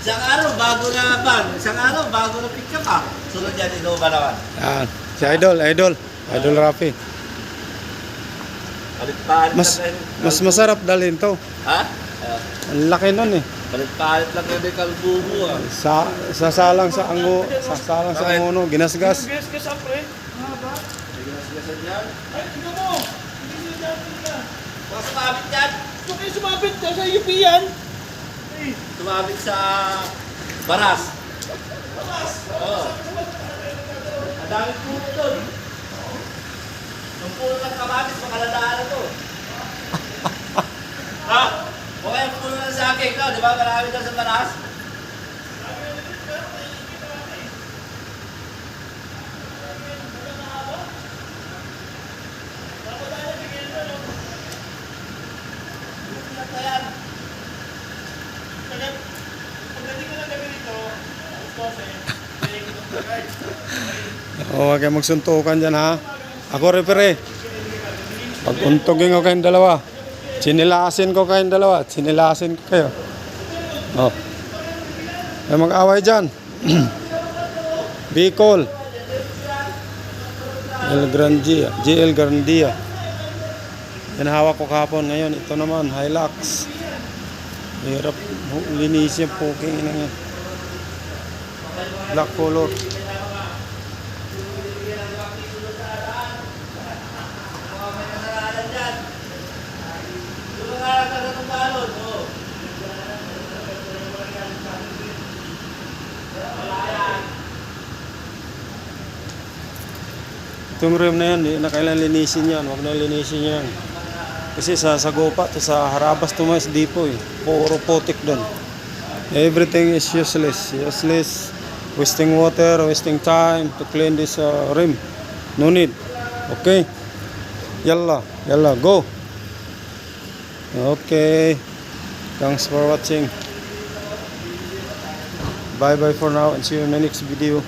Isang araw, bago na ban. Isang araw, bago na pick up ah. Sunod yan, Innova naman. Yan. Si Idol Rafi. Palit-palit Mas lang mas masarap dalhin to. Ha? Ang laki nun eh. Palit-palit lang kayo may kalbubo ah. Sasalang sa anguno, ginasgas. Gas-gas ang pre. May ginasgasan yan. Ay, tingnan mo. Hindi sila dati ka. Baka sumabit yan. Ito kayo sumabit sa UP yan. Sumabit sa baras. Oo. Ang daming puno doon. Yung puno ng kamatis, makaladaan na to. Ha? O kaya yung puno ng saging to, di ba? Marami doon sa baras. Ayan. Pagdating ko ng gabi dito, Huwag kayo magsuntukan dyan ha. Ako repere. Pag untugin ko kayong dalawa, sinilasin ko kayong dalawa, sinilasin ko kayo. Oh. Ay mag-away dyan. Bicol. GL Grandia. Yan hawak ko kahapon. Ngayon, ito naman, Hilux. Hirap linisin yung poking ina nga. Black color. Itong rim na yan, di na kailangan linisin yan. Huwag na linisin yan. Kasi sa Sagopa, to sa Harabas Tumas Depot eh. Puro putik doon. Everything is useless. Useless. Wasting water, wasting time to clean this rim. No need. Okay? Yalla, go. Okay. Thanks for watching. Bye bye for now and see you in the next video.